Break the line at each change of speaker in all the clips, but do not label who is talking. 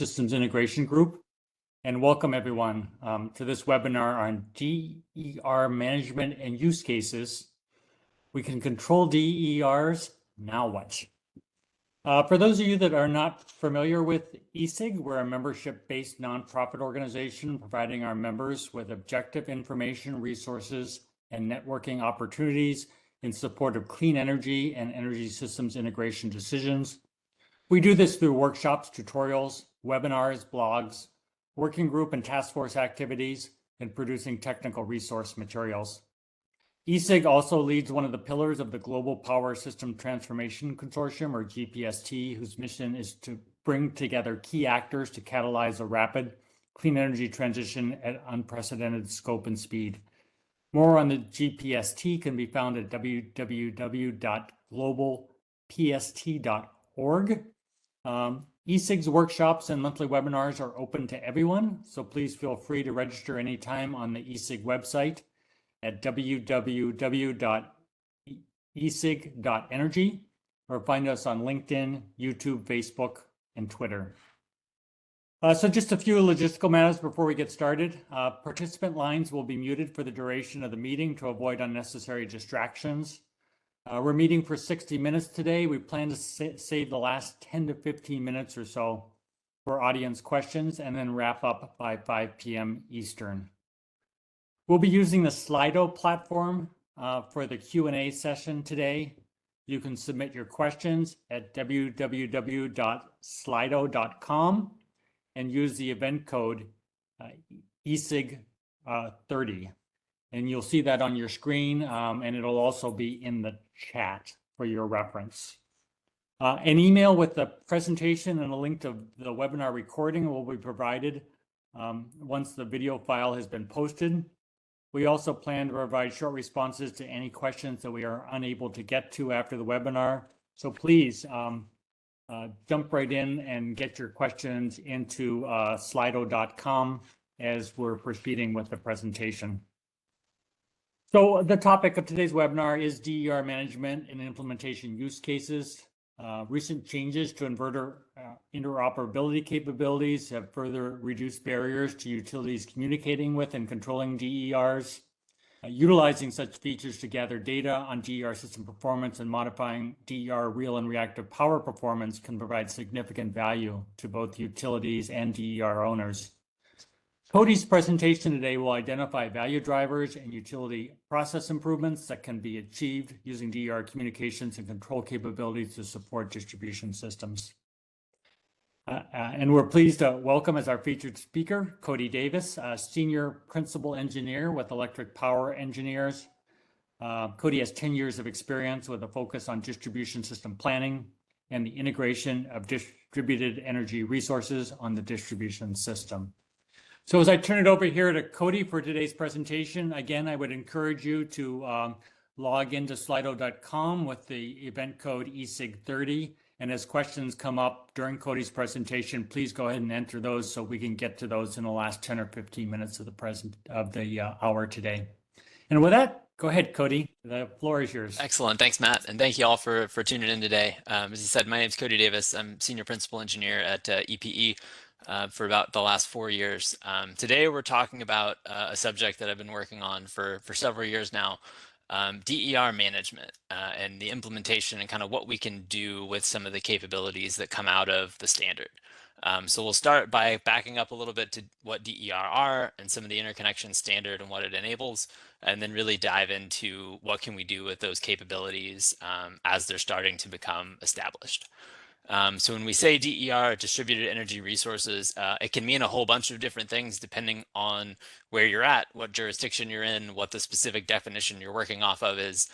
Systems Integration Group, and welcome everyone to this webinar on DER management and use cases. We can control DERs, now what? For those of you that are not familiar with ESIG, we're a membership-based nonprofit organization providing our members with objective information, resources, and networking opportunities in support of clean energy and energy systems integration decisions. We do this through workshops, tutorials, webinars, blogs, working group and task force activities, and producing technical resource materials. ESIG also leads one of the pillars of the Global Power System Transformation Consortium, or GPST, whose mission is to bring together key actors to catalyze a rapid clean energy transition at unprecedented scope and speed. More on the GPST can be found at www.globalpst.org. ESIG's workshops and monthly webinars are open to everyone, so please feel free to register anytime on the ESIG website at www.esig.energy, or find us on LinkedIn, YouTube, Facebook, and Twitter. So just a few logistical matters before we get started. Participant lines will be muted for the duration of the meeting to avoid unnecessary distractions. We're meeting for 60 minutes today. We plan to save the last 10 to 15 minutes or so for audience questions and then wrap up by 5 p.m. Eastern. We'll be using the Slido platform for the Q&A session today. You can submit your questions at www.slido.com and use the event code ESIG30. And you'll see that on your screen, and it'll also be in the chat for your reference. An email with the presentation and a link to the webinar recording will be provided once the video file has been posted. We also plan to provide short responses to any questions that we are unable to get to after the webinar. So please jump right in and get your questions into slido.com as we're proceeding with the presentation. So the topic of today's webinar is DER management and implementation use cases. Recent changes to inverter interoperability capabilities have further reduced barriers to utilities communicating with and controlling DERs. Utilizing such features to gather data on DER system performance and modifying DER real and reactive power performance can provide significant value to both utilities and DER owners. Cody's presentation today will identify value drivers and utility process improvements that can be achieved using DER communications and control capabilities to support distribution systems. And we're pleased to welcome as our featured speaker, Cody Davis, Senior Principal Engineer with Electric Power Engineers. Cody has 10 years of experience with a focus on distribution system planning and the integration of distributed energy resources on the distribution system. So as I turn it over here to Cody for today's presentation, again, I would encourage you to log into slido.com with the event code ESIG30. And as questions come up during Cody's presentation, please go ahead and enter those so we can get to those in the last 10 or 15 minutes of the hour today. And with that, go ahead, Cody. The floor is yours.
Excellent. Thanks, Matt. And thank you all for tuning in today. As you said, my name is Cody Davis. I'm Senior Principal Engineer at EPE. For about the last 4 years. Today we're talking about a subject that I've been working on for several years now, DER management and the implementation and kind of what we can do with some of the capabilities that come out of the standard. So we'll start by backing up a little bit to what DER are and some of the interconnection standard and what it enables, and then really dive into what can we do with those capabilities as they're starting to become established. So when we say DER, distributed energy resources, it can mean a whole bunch of different things depending on where you're at, what jurisdiction you're in, what the specific definition you're working off of is.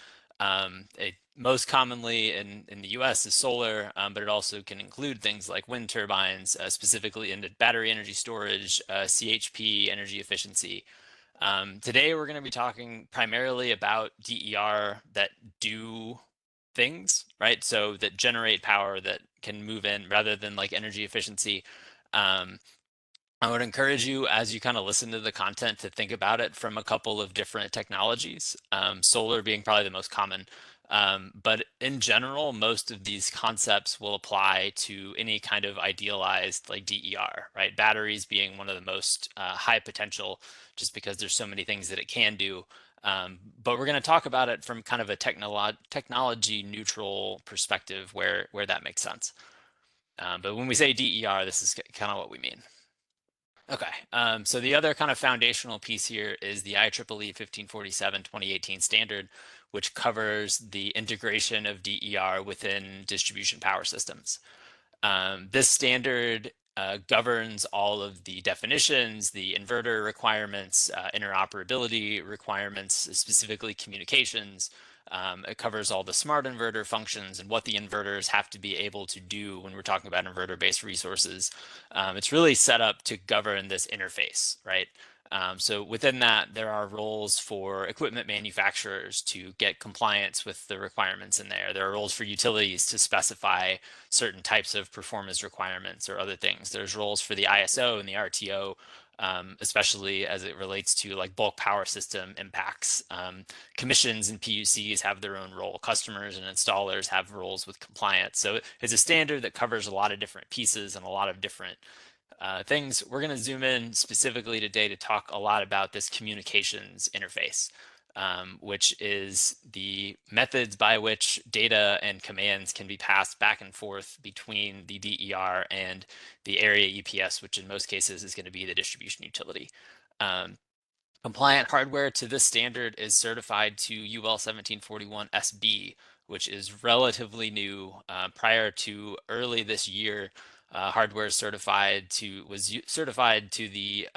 Most commonly in the US is solar, but it also can include things like wind turbines, specifically into battery energy storage, CHP, energy efficiency. Today we're going to be talking primarily about DER that do things, right? So that generate power that can move in rather than like energy efficiency. I would encourage you as you kind of listen to the content to think about it from a couple of different technologies, solar being probably the most common. But in general, most of these concepts will apply to any kind of idealized like DER, right? Batteries being one of the most high potential, just because there's so many things that it can do. But we're going to talk about it from kind of a technology neutral perspective where that makes sense. But when we say DER, this is kind of what we mean. Okay, so the other kind of foundational piece here is the IEEE 1547-2018 standard, which covers the integration of DER within distribution power systems. This standard governs all of the definitions, the inverter requirements, interoperability requirements, specifically communications. It covers all the smart inverter functions and what the inverters have to be able to do when we're talking about inverter-based resources. It's really set up to govern this interface, right? So within that, there are roles for equipment manufacturers to get compliance with the requirements in there. There are roles for utilities to specify certain types of performance requirements or other things. There's roles for the ISO and the RTO, especially as it relates to like bulk power system impacts. Commissions and PUCs have their own role. Customers and installers have roles with compliance. So it's a standard that covers a lot of different pieces and a lot of different things. We're going to zoom in specifically today to talk a lot about this communications interface, which is the methods by which data and commands can be passed back and forth between the DER and the area EPS, which in most cases is going to be the distribution utility. Compliant hardware to this standard is certified to UL 1741 SB, which is relatively new. Prior to early this year, hardware was certified to the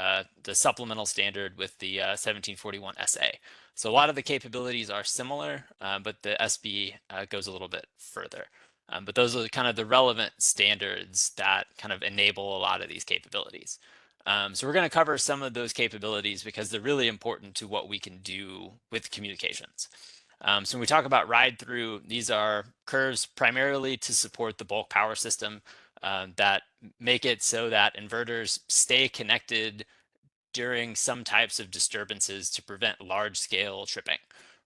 supplemental standard with the 1741 SA. So a lot of the capabilities are similar, but the SB goes a little bit further. But those are kind of the relevant standards that kind of enable a lot of these capabilities. So we're going to cover some of those capabilities because they're really important to what we can do with communications. So when we talk about ride through, these are curves primarily to support the bulk power system that make it so that inverters stay connected during some types of disturbances to prevent large scale tripping,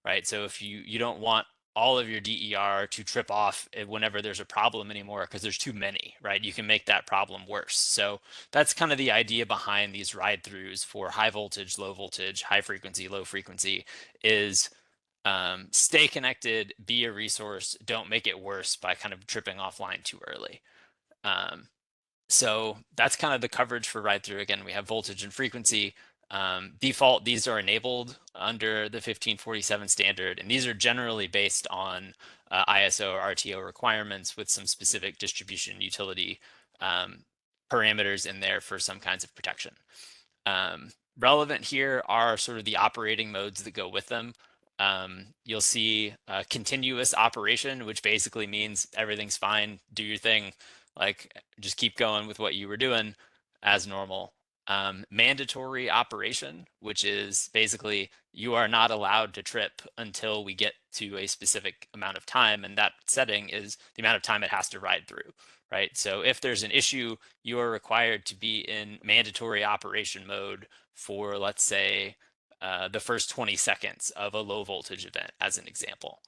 right? So if you don't want all of your DER to trip off whenever there's a problem anymore because there's too many, right? You can make that problem worse. So that's kind of the idea behind these ride throughs for high voltage, low voltage, high frequency, low frequency is stay connected, be a resource, don't make it worse by kind of tripping offline too early. So that's kind of the coverage for ride through. Again, we have voltage and frequency. Default, these are enabled under the 1547 standard, and these are generally based on ISO or RTO requirements with some specific distribution utility parameters in there for some kinds of protection. Relevant here are sort of the operating modes that go with them. You'll see continuous operation, which basically means everything's fine, do your thing, like just keep going with what you were doing as normal. Mandatory operation, which is basically you are not allowed to trip until we get to a specific amount of time, and that setting is the amount of time it has to ride through, right? So if there's an issue, you are required to be in mandatory operation mode for, let's say, the first 20 seconds of a low voltage event, as an example.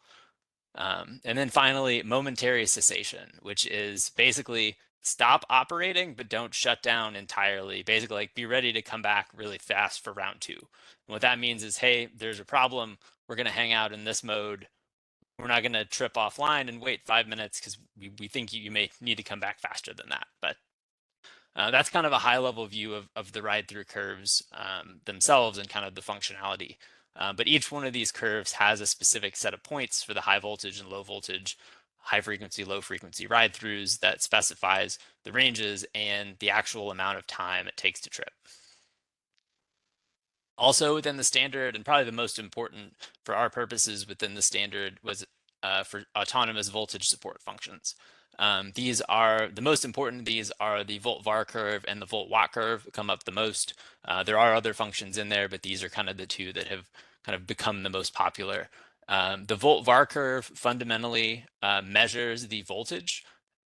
And then finally, momentary cessation, which is basically stop operating, but don't shut down entirely. Basically, like be ready to come back really fast for round two. And what that means is, hey, there's a problem. We're going to hang out in this mode. We're not going to trip offline and wait 5 minutes because we think you may need to come back faster than that. But that's kind of a high level view of the ride through curves themselves and kind of the functionality. But each one of these curves has a specific set of points for the high voltage and low voltage, high frequency, low frequency ride throughs that specifies the ranges and the actual amount of time it takes to trip. Also within the standard, and probably the most important for our purposes within the standard, was for autonomous voltage support functions. These are the most important. These are the volt var curve and the volt watt curve come up the most. There are other functions in there, but these are kind of the two that have kind of become the most popular. The volt var curve fundamentally measures the voltage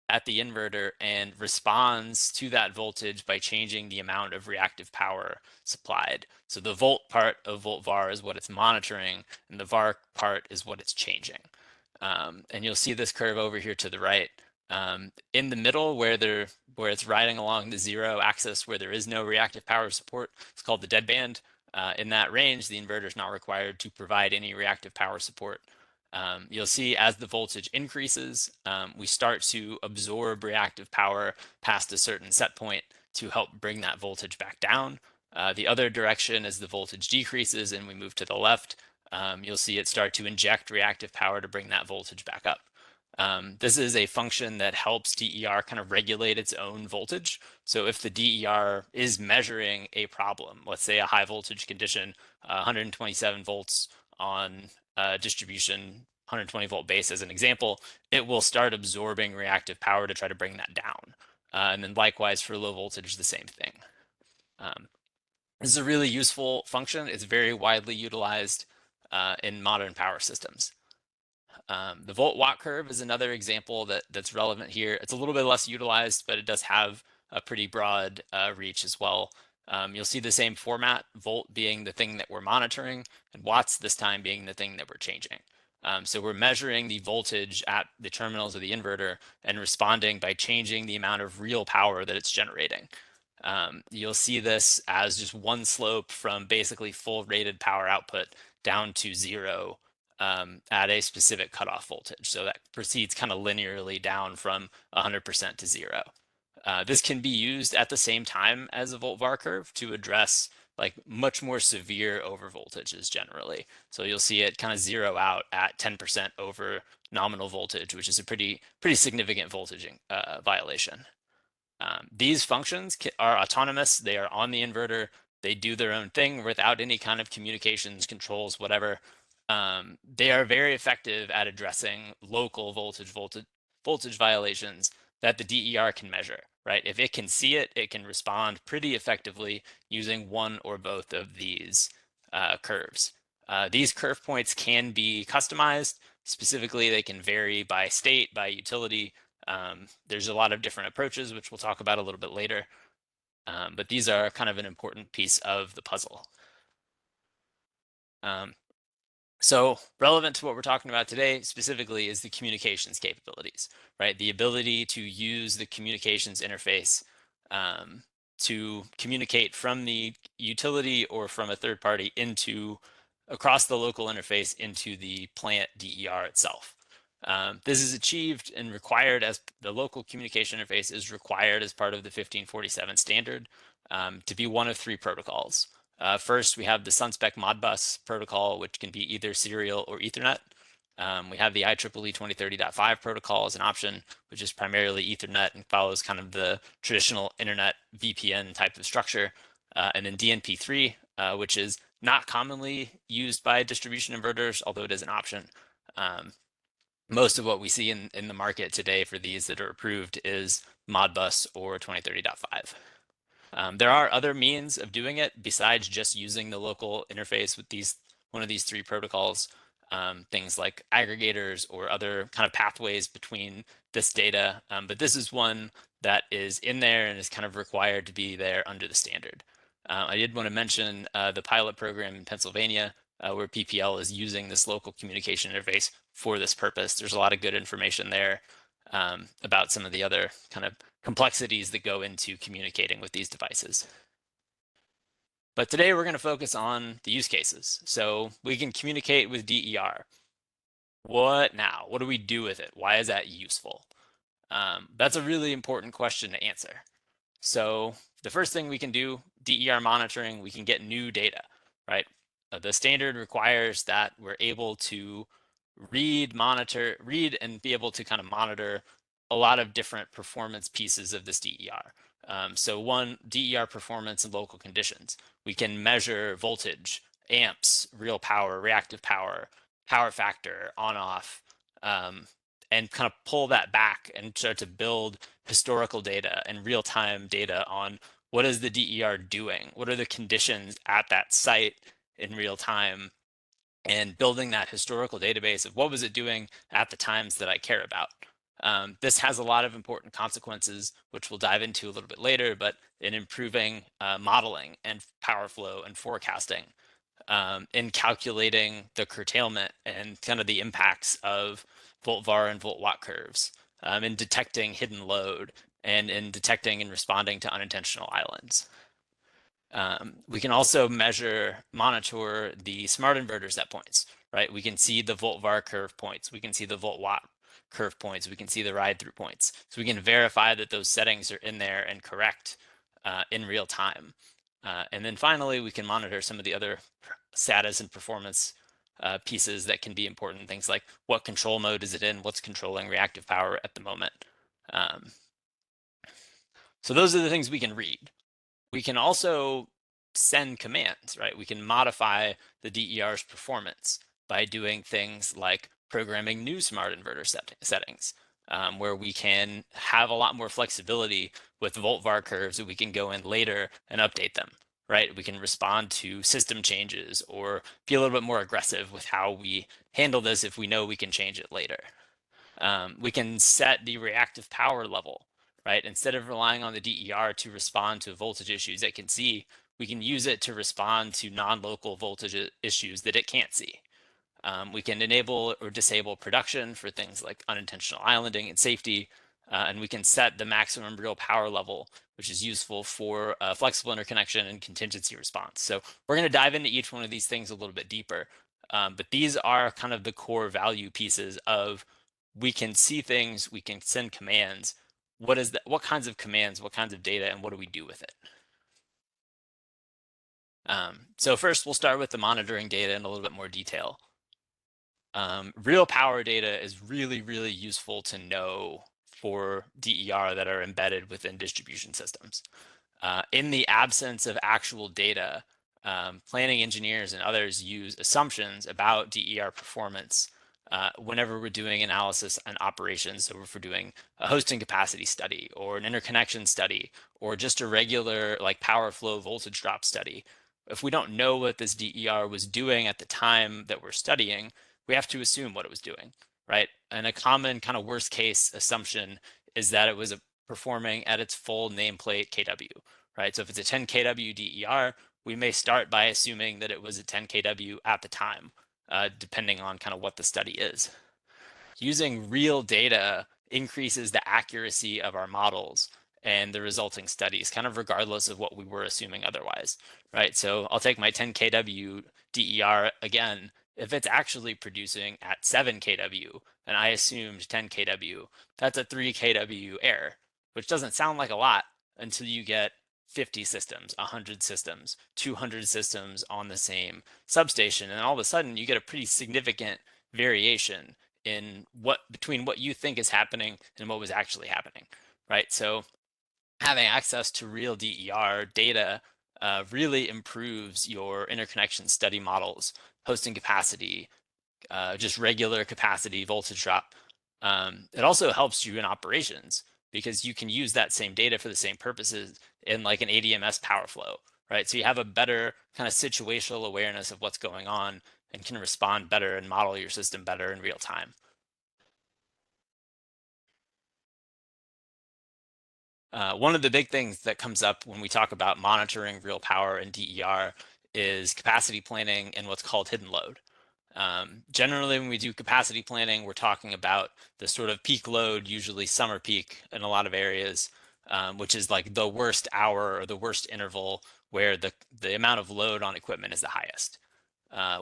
at the inverter and responds to that voltage by changing the amount of reactive power supplied. So the volt part of volt var is what it's monitoring, and the var part is what it's changing. And you'll see this curve over here to the right. In the middle, where it's riding along the 0 axis, where there is no reactive power support, it's called the dead band. In that range, the inverter is not required to provide any reactive power support. You'll see as the voltage increases, we start to absorb reactive power past a certain set point to help bring that voltage back down. The other direction, as the voltage decreases and we move to the left, you'll see it start to inject reactive power to bring that voltage back up. This is a function that helps DER kind of regulate its own voltage. So if the DER is measuring a problem, let's say a high voltage condition, 127 volts on distribution 120 volt base as an example, it will start absorbing reactive power to try to bring that down. And then likewise for low voltage, the same thing. This is a really useful function. It's very widely utilized in modern power systems. The volt watt curve is another example that's relevant here. It's a little bit less utilized, but it does have a pretty broad reach as well. You'll see the same format, volt being the thing that we're monitoring, and watts this time being the thing that we're changing. So we're measuring the voltage at the terminals of the inverter and responding by changing the amount of real power that it's generating. You'll see this as just one slope from basically full rated power output down to 0 at a specific cutoff voltage. So that proceeds kind of linearly down from 100% to 0. This can be used at the same time as a volt var curve to address like much more severe over voltages generally. So you'll see it kind of 0 out at 10% over nominal voltage, which is a pretty significant voltage violation. These functions are autonomous. They are on the inverter. They do their own thing without any kind of communications, controls, whatever. They are very effective at addressing local voltage violations that the DER can measure, right? If it can see it, it can respond pretty effectively using one or both of these curves. These curve points can be customized. Specifically, they can vary by state, by utility. There's a lot of different approaches, which we'll talk about a little bit later. But these are kind of an important piece of the puzzle. So relevant to what we're talking about today specifically is the communications capabilities, right? The ability to use the communications interface to communicate from the utility or from a third party across the local interface into the plant DER itself. This is achieved and required as the local communication interface is required as part of the 1547 standard to be one of 3 protocols. First, we have the SunSpec Modbus protocol, which can be either serial or Ethernet. We have the IEEE 2030.5 protocol as an option, which is primarily Ethernet and follows kind of the traditional internet VPN type of structure. And then DNP3, which is not commonly used by distribution inverters, although it is an option. Most of what we see in the market today for these that are approved is Modbus or 2030.5. There are other means of doing it besides just using the local interface with one of these 3 protocols, things like aggregators or other kind of pathways between this data. But this is one that is in there and is kind of required to be there under the standard. I did want to mention the pilot program in Pennsylvania where PPL is using this local communication interface for this purpose. There's a lot of good information there about some of the other kind of complexities that go into communicating with these devices. But today we're going to focus on the use cases. So we can communicate with DER. What now? What do we do with it? Why is that useful? That's a really important question to answer. So the first thing we can do, DER monitoring, we can get new data, right? The standard requires that we're able to read and be able to kind of monitor a lot of different performance pieces of this DER. So one, DER performance and local conditions. We can measure voltage, amps, real power, reactive power, power factor, on off, and kind of pull that back and start to build historical data and real-time data on what is the DER doing? What are the conditions at that site in real time? And building that historical database of what was it doing at the times that I care about. This has a lot of important consequences, which we'll dive into a little bit later, but in improving modeling and power flow and forecasting, in calculating the curtailment and kind of the impacts of volt-var and volt-watt curves, in detecting hidden load and in detecting and responding to unintentional islands. We can also monitor the smart inverter set points, right? We can see the volt-var curve points. We can see the volt-watt curve points. We can see the ride-through points. So we can verify that those settings are in there and correct in real time. And then finally, we can monitor some of the other status and performance pieces that can be important. Things like what control mode is it in? What's controlling reactive power at the moment? So those are the things we can read. We can also send commands, right? We can modify the DER's performance by doing things like programming new smart inverter settings, where we can have a lot more flexibility with volt-var curves that we can go in later and update them, right? We can respond to system changes or be a little bit more aggressive with how we handle this if we know we can change it later. We can set the reactive power level, right? Instead of relying on the DER to respond to voltage issues it can see, we can use it to respond to non-local voltage issues that it can't see. We can enable or disable production for things like unintentional islanding and safety, and we can set the maximum real power level, which is useful for flexible interconnection and contingency response. So we're going to dive into each one of these things a little bit deeper, but these are kind of the core value pieces of we can see things, we can send commands. What is that? What kinds of commands, what kinds of data, and what do we do with it? So first, we'll start with the monitoring data in a little bit more detail. Real power data is really, really useful to know for DER that are embedded within distribution systems. In the absence of actual data, planning engineers and others use assumptions about DER performance whenever we're doing analysis and operations. So if we're doing a hosting capacity study or an interconnection study or just a regular like power flow voltage drop study, if we don't know what this DER was doing at the time that we're studying, we have to assume what it was doing, right? And a common kind of worst case assumption is that it was performing at its full nameplate kW, right? So if it's a 10 kW DER, we may start by assuming that it was a 10 kW at the time, depending on kind of what the study is. Using real data increases the accuracy of our models and the resulting studies, kind of regardless of what we were assuming otherwise, right? So I'll take my 10 kW DER again. If it's actually producing at 7 kW and I assumed 10 kW, that's a 3 kW error, which doesn't sound like a lot until you get 50 systems, 100 systems, 200 systems on the same substation. And all of a sudden you get a pretty significant variation in between what you think is happening and what was actually happening, right? So having access to real DER data really improves your interconnection study models, hosting capacity, just regular capacity, voltage drop. It also helps you in operations because you can use that same data for the same purposes in like an ADMS power flow, right? So you have a better kind of situational awareness of what's going on and can respond better and model your system better in real time. One of the big things that comes up when we talk about monitoring real power and DER is capacity planning and what's called hidden load. Generally, when we do capacity planning, we're talking about the sort of peak load, usually summer peak in a lot of areas, which is like the worst hour or the worst interval where the amount of load on equipment is the highest.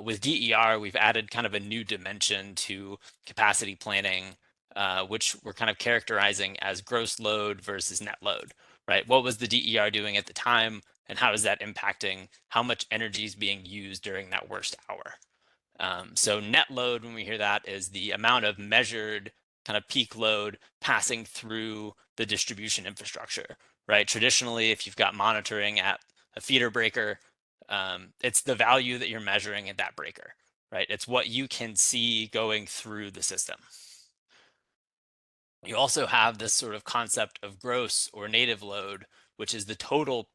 With DER, we've added kind of a new dimension to capacity planning, which we're kind of characterizing as gross load versus net load, right? What was the DER doing at the time, and how is that impacting how much energy is being used during that worst hour? So net load, when we hear that, is the amount of measured kind of peak load passing through the distribution infrastructure, right? Traditionally, if you've got monitoring at a feeder breaker, it's the value that you're measuring at that breaker, right? It's what you can see going through the system. You also have this sort of concept of gross or native load, which is the total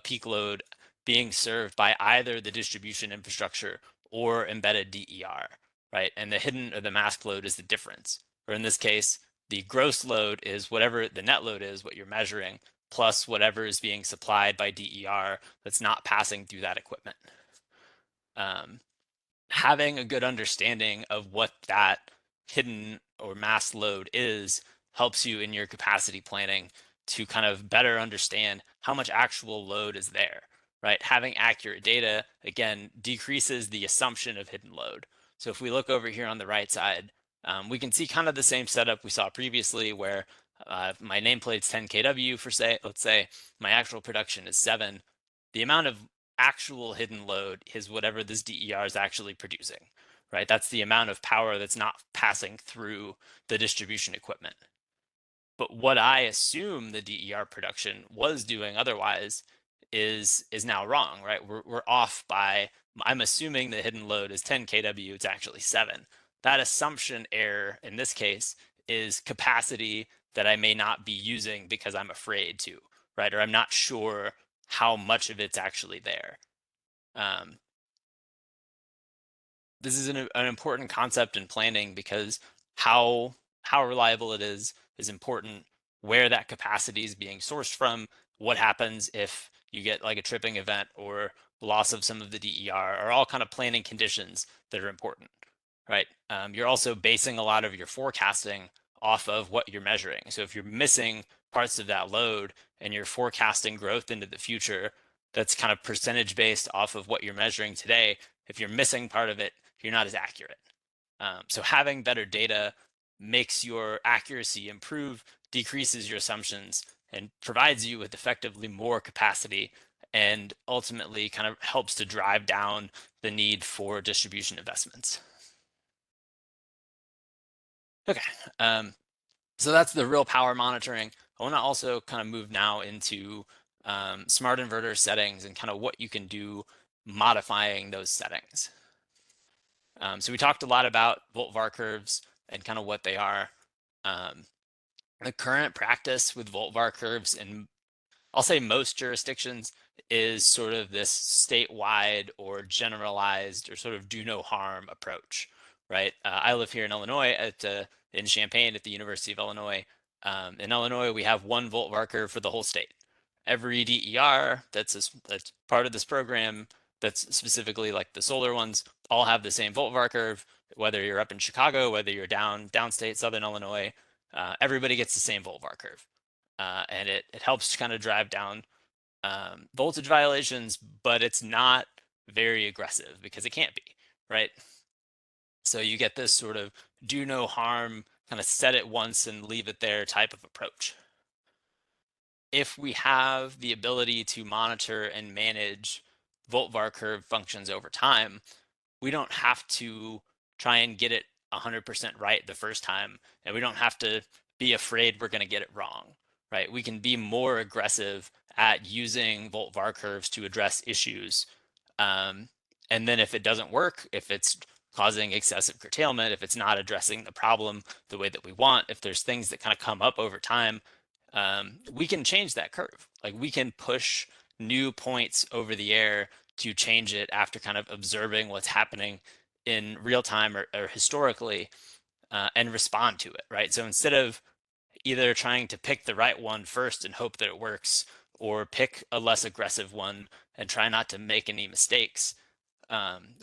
peak load being served by either the distribution infrastructure or embedded DER, right? And the hidden or the mask load is the difference. Or in this case, the gross load is whatever the net load is, what you're measuring, plus whatever is being supplied by DER that's not passing through that equipment. Having a good understanding of what that hidden or mass load is helps you in your capacity planning to kind of better understand how much actual load is there, right? Having accurate data, again, decreases the assumption of hidden load. So if we look over here on the right side, we can see kind of the same setup we saw previously where my nameplate's 10 kW for say, let's say my actual production is 7. The amount of actual hidden load is whatever this DER is actually producing, right? That's the amount of power that's not passing through the distribution equipment. But what I assume the DER production was doing otherwise is now wrong, right? We're off by, I'm assuming the hidden load is 10 kW, it's actually 7. That assumption error in this case is capacity that I may not be using because I'm afraid to, right? Or I'm not sure how much of it's actually there. This is an important concept in planning because how reliable it is important, where that capacity is being sourced from, what happens if you get like a tripping event or loss of some of the DER are all kind of planning conditions that are important, right? You're also basing a lot of your forecasting off of what you're measuring. So if you're missing parts of that load and you're forecasting growth into the future, that's kind of percentage based off of what you're measuring today. If you're missing part of it, you're not as accurate. So having better data makes your accuracy improve, decreases your assumptions, and provides you with effectively more capacity, and ultimately kind of helps to drive down the need for distribution investments. Okay, so that's the real power monitoring. I want to also kind of move now into smart inverter settings and kind of what you can do modifying those settings. So we talked a lot about volt-var curves and kind of what they are. The current practice with volt-var curves in, I'll say most jurisdictions, is sort of this statewide or generalized or sort of do no harm approach, right? I live here in Illinois in Champaign at the University of Illinois. In Illinois, we have 1 volt-var curve for the whole state. Every DER that's part of this program, that's specifically like the solar ones, all have the same volt-var curve. Whether you're up in Chicago, whether you're downstate Southern Illinois, everybody gets the same volt-var curve. And it helps to kind of drive down voltage violations, but it's not very aggressive because it can't be, right? So you get this sort of do no harm, kind of set it once and leave it there type of approach. If we have the ability to monitor and manage volt-var curve functions over time, we don't have to try and get it 100% right the first time, and we don't have to be afraid we're going to get it wrong, right? We can be more aggressive at using volt-var curves to address issues. And then if it doesn't work, if it's causing excessive curtailment, if it's not addressing the problem the way that we want, if there's things that kind of come up over time, we can change that curve. Like we can push new points over the air to change it after kind of observing what's happening in real time or historically, and respond to it, right? So instead of either trying to pick the right one first and hope that it works, or pick a less aggressive one and try not to make any mistakes,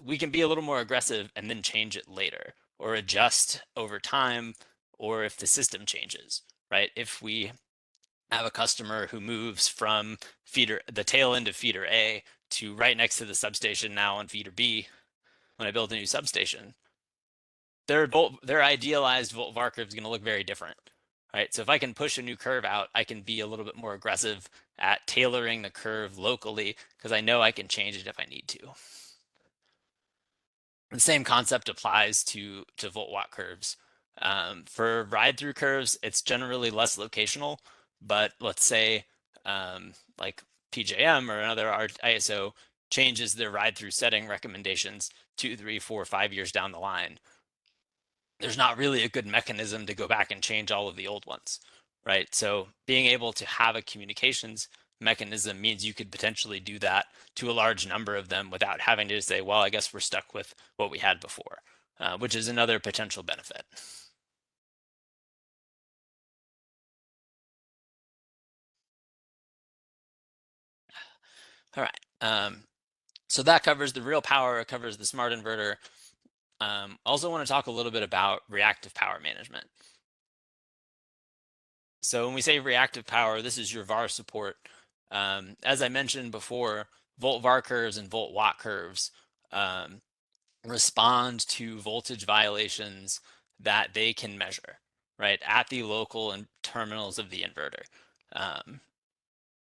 we can be a little more aggressive and then change it later or adjust over time, or if the system changes, right? If we have a customer who moves from the tail end of feeder A to right next to the substation now on feeder B, when I build a new substation, their idealized volt-var curve is going to look very different, right? So if I can push a new curve out, I can be a little bit more aggressive at tailoring the curve locally because I know I can change it if I need to. The same concept applies to volt-watt curves. For ride-through curves, it's generally less locational, but let's say like PJM or another ISO changes their ride-through setting recommendations 2, 3, 4, 5 years down the line. There's not really a good mechanism to go back and change all of the old ones, right? So being able to have a communications mechanism means you could potentially do that to a large number of them without having to say, well, I guess we're stuck with what we had before, which is another potential benefit. All right. So that covers the real power, it covers the smart inverter. Also want to talk a little bit about reactive power management. So when we say reactive power, this is your VAR support. As I mentioned before, volt VAR curves and volt watt curves respond to voltage violations that they can measure, right, at the local and terminals of the inverter.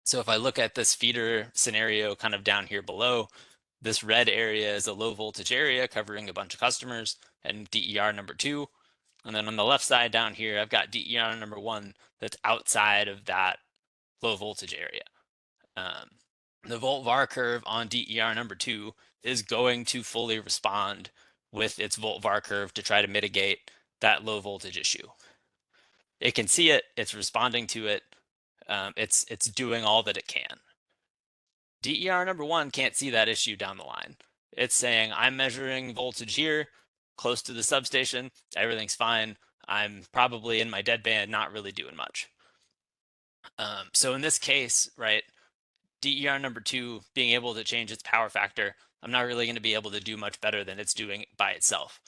So if I look at this feeder scenario kind of down here below, this red area is a low voltage area covering a bunch of customers and DER number 2. And then on the left side down here, I've got DER number 1 that's outside of that low voltage area. The volt VAR curve on DER number 2 is going to fully respond with its volt VAR curve to try to mitigate that low voltage issue. It can see it, it's responding to it, it's doing all that it can. DER number 1 can't see that issue down the line. It's saying, I'm measuring voltage here, close to the substation, everything's fine. I'm probably in my deadband, not really doing much. So in this case, right, DER number 2 being able to change its power factor, I'm not really going to be able to do much better than it's doing by itself.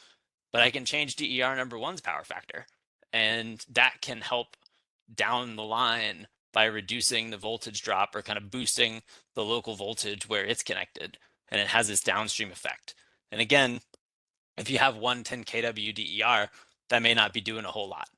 But I can change DER number 1's power factor, and that can help down the line by reducing the voltage drop or kind of boosting the local voltage where it's connected, and it has this downstream effect. And again, if you have 110 kW DER, that may not be doing a whole lot.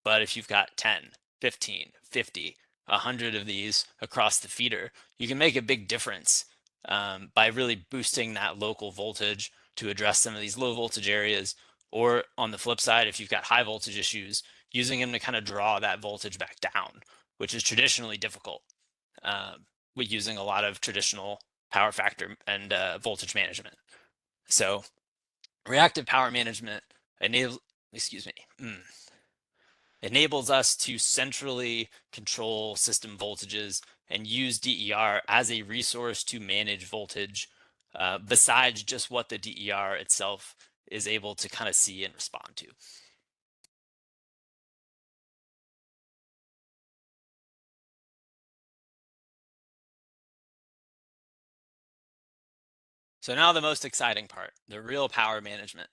But if you've got 10, 15, 50, 100 of these across the feeder, you can make a big difference by really boosting that local voltage to address some of these low voltage areas. Or on the flip side, if you've got high voltage issues, using them to kind of draw that voltage back down, which is traditionally difficult with using a lot of traditional power factor and voltage management. So reactive power management enables, enables us to centrally control system voltages and use DER as a resource to manage voltage besides just what the DER itself is able to kind of see and respond to. So now the most exciting part, the real power management.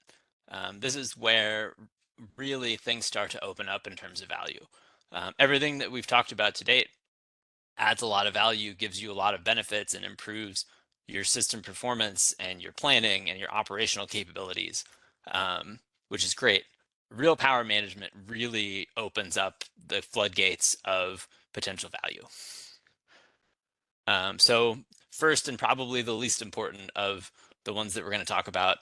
This is where really things start to open up in terms of value. Everything that we've talked about to date adds a lot of value, gives you a lot of benefits, and improves your system performance and your planning and your operational capabilities, which is great. Real power management really opens up the floodgates of potential value. So first, and probably the least important of the ones that we're going to talk about,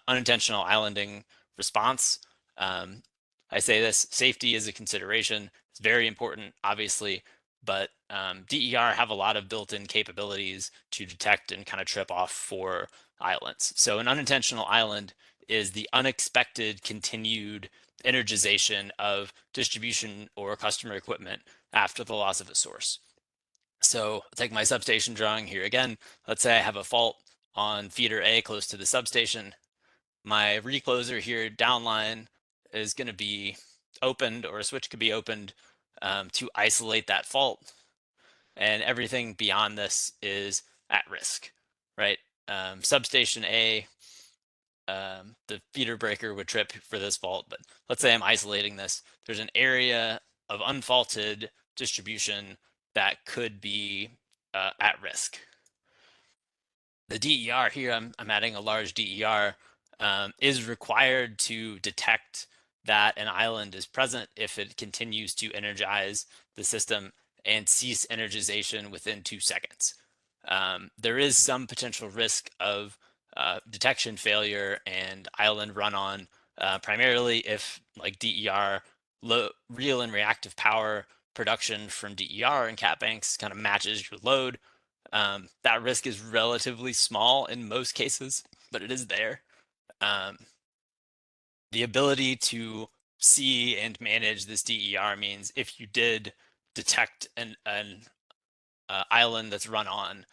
unintentional islanding response. I say this, safety is a consideration. It's very important, obviously, but DER have a lot of built-in capabilities to detect and kind of trip off for islands. So an unintentional island is the unexpected continued energization of distribution or customer equipment after the loss of a source. So I'll take my substation drawing here again. Let's say I have a fault on feeder A close to the substation. My recloser here downline is going to be opened, or a switch could be opened to isolate that fault. And everything beyond this is at risk, right? Substation A, the feeder breaker would trip for this fault, but let's say I'm isolating this. There's an area of unfaulted distribution that could be at risk. The DER here, I'm adding a large DER, is required to detect that an island is present if it continues to energize the system and cease energization within 2 seconds. There is some potential risk of detection failure and island run-on, primarily if like DER, real and reactive power production from DER and cat banks kind of matches your load. That risk is relatively small in most cases, but it is there. The ability to see and manage this DER means if you did detect an island that's run on,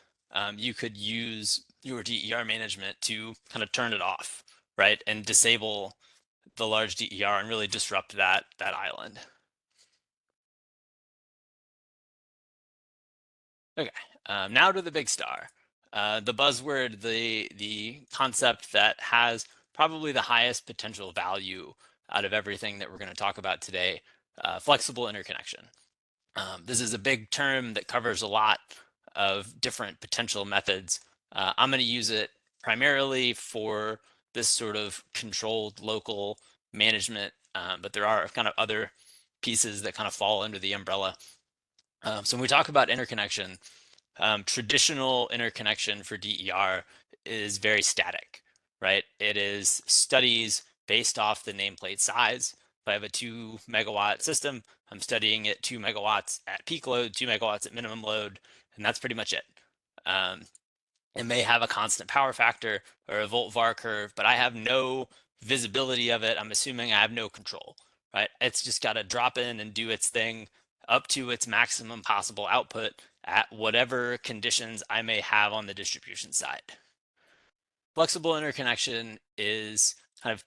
you could use your DER management to kind of turn it off, right, and disable the large DER and really disrupt that island. Okay, now to the big star, the buzzword, the concept that has probably the highest potential value out of everything that we're going to talk about today, flexible interconnection. This is a big term that covers a lot of different potential methods. I'm going to use it primarily for this sort of controlled local management, but there are kind of other pieces that kind of fall under the umbrella. So when we talk about interconnection, traditional interconnection for DER is very static, right? It is studies based off the nameplate size. If I have a 2 megawatt system, I'm studying it 2 megawatts at peak load, 2 megawatts at minimum load, and that's pretty much it. It may have a constant power factor or a volt var curve, but I have no visibility of it. I'm assuming I have no control, right? It's just got to drop in and do its thing up to its maximum possible output at whatever conditions I may have on the distribution side. Flexible interconnection is kind of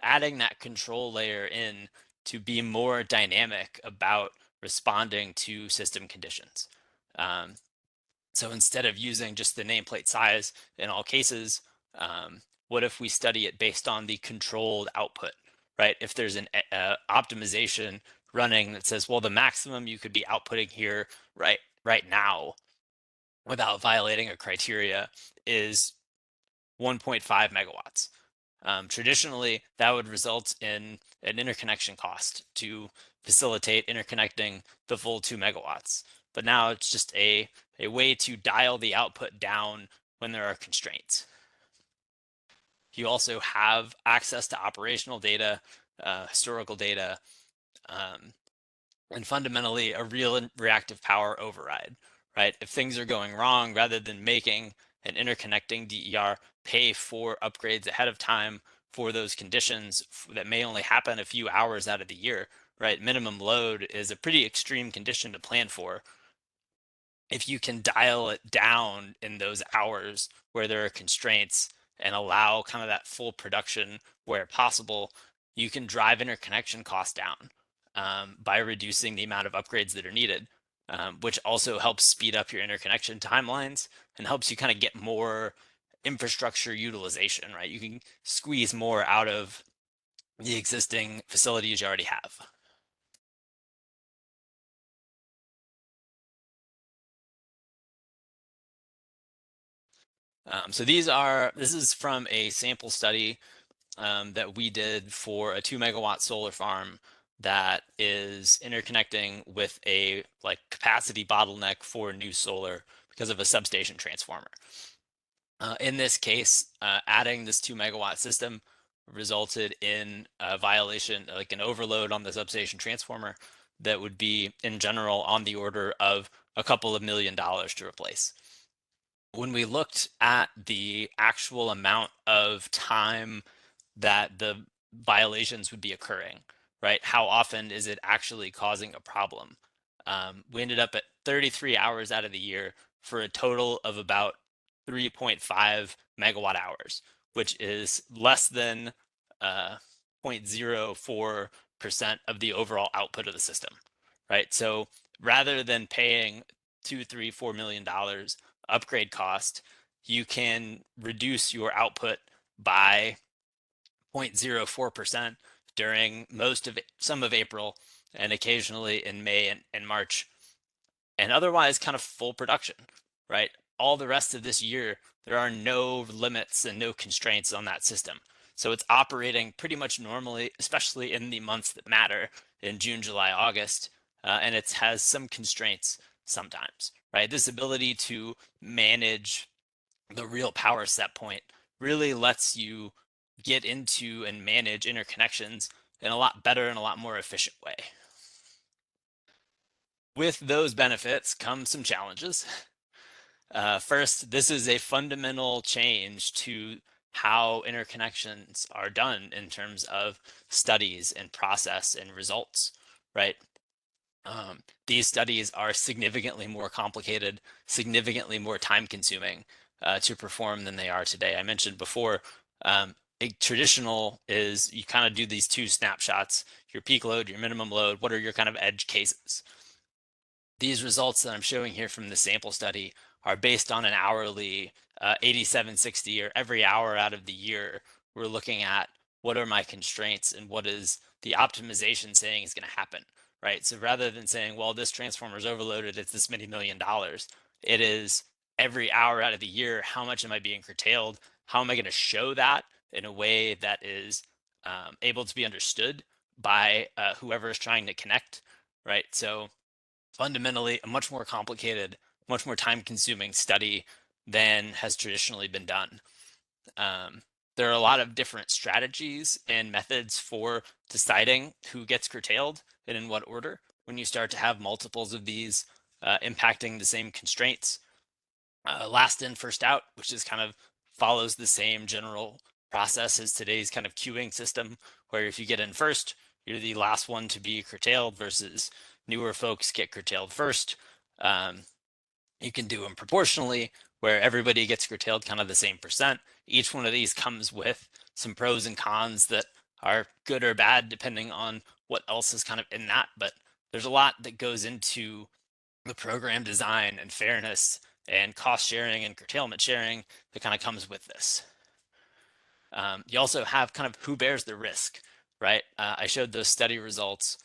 adding that control layer in to be more dynamic about responding to system conditions. So instead of using just the nameplate size in all cases, what if we study it based on the controlled output, right? If there's an optimization running that says, well, the maximum you could be outputting here right now without violating a criteria is 1.5 megawatts. Traditionally, that would result in an interconnection cost to facilitate interconnecting the full 2 megawatts. But now it's just a way to dial the output down when there are constraints. You also have access to operational data, historical data, and fundamentally a real reactive power override, right? If things are going wrong, rather than making an interconnecting DER pay for upgrades ahead of time for those conditions that may only happen a few hours out of the year, right? Minimum load is a pretty extreme condition to plan for. If you can dial it down in those hours where there are constraints and allow kind of that full production where possible, you can drive interconnection costs down by reducing the amount of upgrades that are needed, which also helps speed up your interconnection timelines and helps you kind of get more infrastructure utilization, right? You can squeeze more out of the existing facilities you already have. So this is from a sample study that we did for a 2 megawatt solar farm that is interconnecting with a capacity bottleneck for new solar because of a substation transformer. In this case, adding this 2 megawatt system resulted in a violation, like an overload on the substation transformer that would be in general on the order of a couple of $1 million to replace. When we looked at the actual amount of time that the violations would be occurring, right? How often is it actually causing a problem? We ended up at 33 hours out of the year for a total of about 3.5 megawatt hours, which is less than 0.04% of the overall output of the system, right? So rather than paying $2, $3, $4 million upgrade cost, you can reduce your output by 0.04% during some of April and occasionally in May and March, and otherwise kind of full production, right? All the rest of this year, there are no limits and no constraints on that system. So it's operating pretty much normally, especially in the months that matter in June, July, August, and it has some constraints sometimes, right? This ability to manage the real power set point really lets you get into and manage interconnections in a lot better and a lot more efficient way. With those benefits come some challenges. First, this is a fundamental change to how interconnections are done in terms of studies and process and results, right? These studies are significantly more complicated, significantly more time consuming to perform than they are today. I mentioned before, a traditional is you kind of do these two snapshots, your peak load, your minimum load, what are your kind of edge cases? These results that I'm showing here from the sample study are based on an hourly 8760 or every hour out of the year we're looking at what are my constraints and what is the optimization saying is going to happen, right? So rather than saying, well, this transformer is overloaded, it's this many $1,000,000, it is every hour out of the year, how much am I being curtailed? How am I going to show that in a way that is able to be understood by whoever is trying to connect, right? So fundamentally, a much more complicated, much more time-consuming study than has traditionally been done. There are a lot of different strategies and methods for deciding who gets curtailed and in what order when you start to have multiples of these impacting the same constraints. Last in, first out, which is kind of follows the same general process as today's kind of queuing system, where if you get in first, you're the last one to be curtailed versus newer folks get curtailed first. You can do them proportionally, where everybody gets curtailed kind of the same percent. Each one of these comes with some pros and cons that are good or bad, depending on what else is kind of in that. But there's a lot that goes into the program design and fairness and cost sharing and curtailment sharing that kind of comes with this. You also have kind of who bears the risk, right? I showed those study results.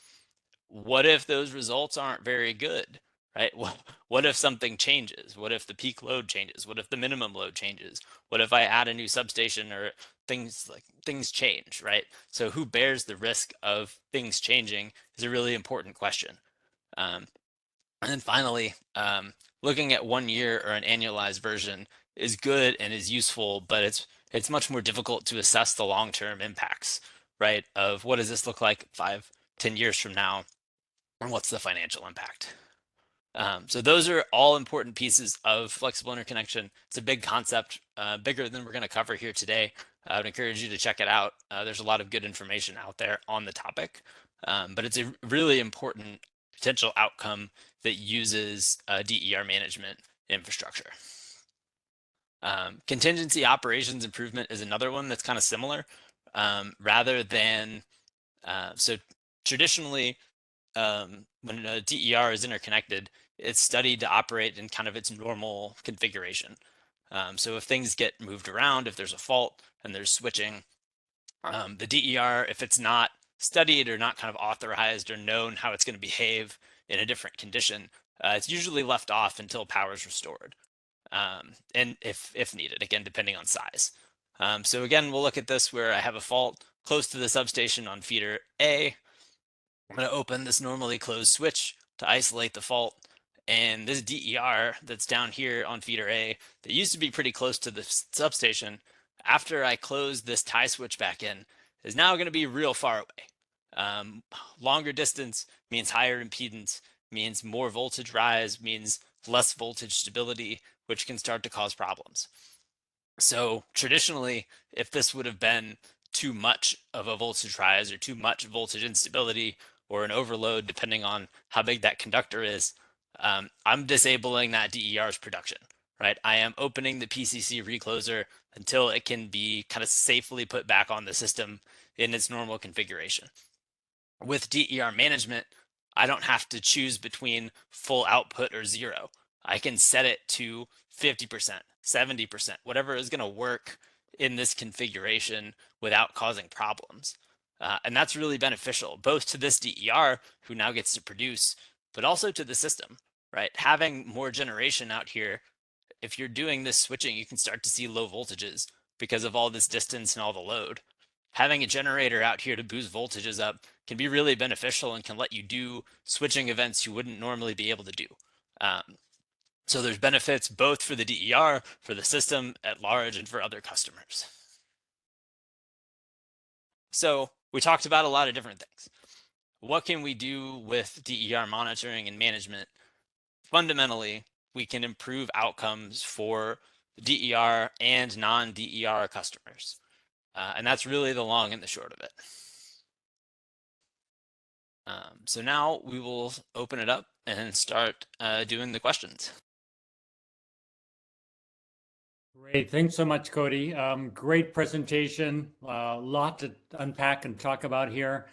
What if those results aren't very good, right? What if something changes? What if the peak load changes? What if the minimum load changes? What if I add a new substation or things change, right? So who bears the risk of things changing is a really important question. And then finally, looking at 1 year or an annualized version is good and is useful, but it's much more difficult to assess the long-term impacts, right? Of what does this look like 5, 10 years from now, and what's the financial impact? So those are all important pieces of flexible interconnection. It's a big concept, bigger than we're going to cover here today. I would encourage you to check it out. There's a lot of good information out there on the topic, but it's a really important potential outcome that uses DER management infrastructure. Contingency operations improvement is another one that's kind of similar. Rather than, so traditionally, when a DER is interconnected, it's studied to operate in kind of its normal configuration. So if things get moved around, if there's a fault and there's switching, the DER, if it's not studied or not kind of authorized or known how it's going to behave in a different condition, it's usually left off until power is restored. And if needed, again, depending on size. So again, we'll look at this where I have a fault close to the substation on feeder A. I'm going to open this normally closed switch to isolate the fault. And this DER that's down here on feeder A that used to be pretty close to the substation, after I close this tie switch back in, is now going to be real far away. Longer distance means higher impedance, means more voltage rise, means less voltage stability, which can start to cause problems. So traditionally, if this would have been too much of a voltage rise or too much voltage instability or an overload, depending on how big that conductor is, I'm disabling that DER's production, right? I am opening the PCC recloser until it can be kind of safely put back on the system in its normal configuration. With DER management, I don't have to choose between full output or zero. I can set it to 50%, 70%, whatever is going to work in this configuration without causing problems. And that's really beneficial, both to this DER, who now gets to produce, but also to the system, right? Having more generation out here, if you're doing this switching, you can start to see low voltages because of all this distance and all the load. Having a generator out here to boost voltages up can be really beneficial and can let you do switching events you wouldn't normally be able to do. So there's benefits both for the DER, for the system at large, and for other customers. So we talked about a lot of different things. What can we do with DER monitoring and management? Fundamentally, we can improve outcomes for DER and non-DER customers. And that's really the long and the short of it. So now we will open it up and start doing the questions.
Great. Thanks so much, Cody. Great presentation. A lot to unpack and talk about here.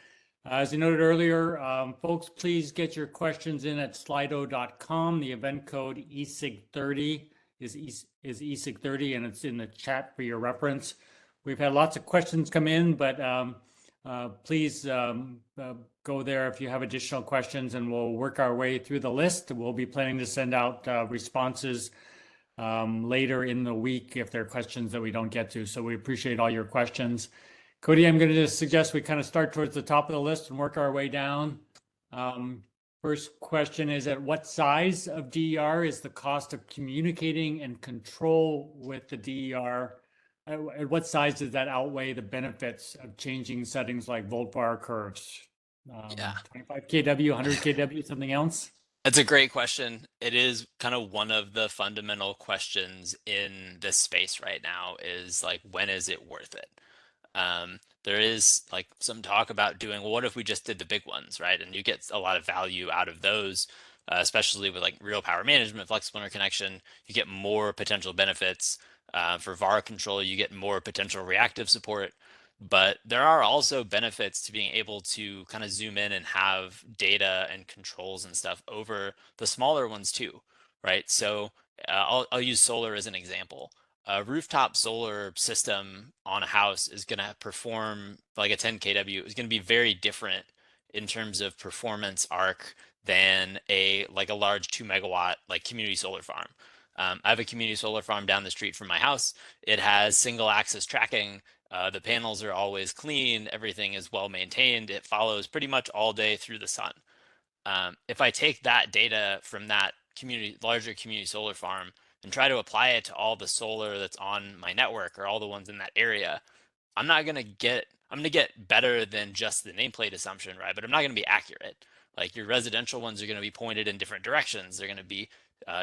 As you noted earlier, folks, please get your questions in at slido.com. The event code ESIG30 is ESIG30, and it's in the chat for your reference. we've had lots of questions come in, but please go there if you have additional questions, and we'll work our way through the list. We'll be planning to send out responses later in the week if there are questions that we don't get to. So we appreciate all your questions. Cody, I'm going to just suggest we kind of start towards the top of the list and work our way down. First question is, at what size of DER is the cost of communicating and control with the DER? At what size does that outweigh the benefits of changing settings like volt-var curves?
Yeah.
25 kW, 100 kW, something else?
That's a great question. It is kind of one of the fundamental questions in this space right now is like, when is it worth it? There is like some talk about doing, well, what if we just did the big ones, right? And you get a lot of value out of those, especially with like real power management, flexible interconnection. You get more potential benefits. For VAR control, you get more potential reactive support. But there are also benefits to being able to kind of zoom in and have data and controls and stuff over the smaller ones too, right? So I'll use solar as an example. A rooftop solar system on a house is going to perform like a 10 kW is going to be very different in terms of performance arc than a large 2 MW like community solar farm. I have a community solar farm down the street from my house. It has single axis tracking. The panels are always clean. Everything is well maintained. It follows pretty much all day through the sun. If I take that data from that larger community solar farm and try to apply it to all the solar that's on my network or all the ones in that area, I'm going to get better than just the nameplate assumption, right? But I'm not going to be accurate. Like your residential ones are going to be pointed in different directions. They're going to be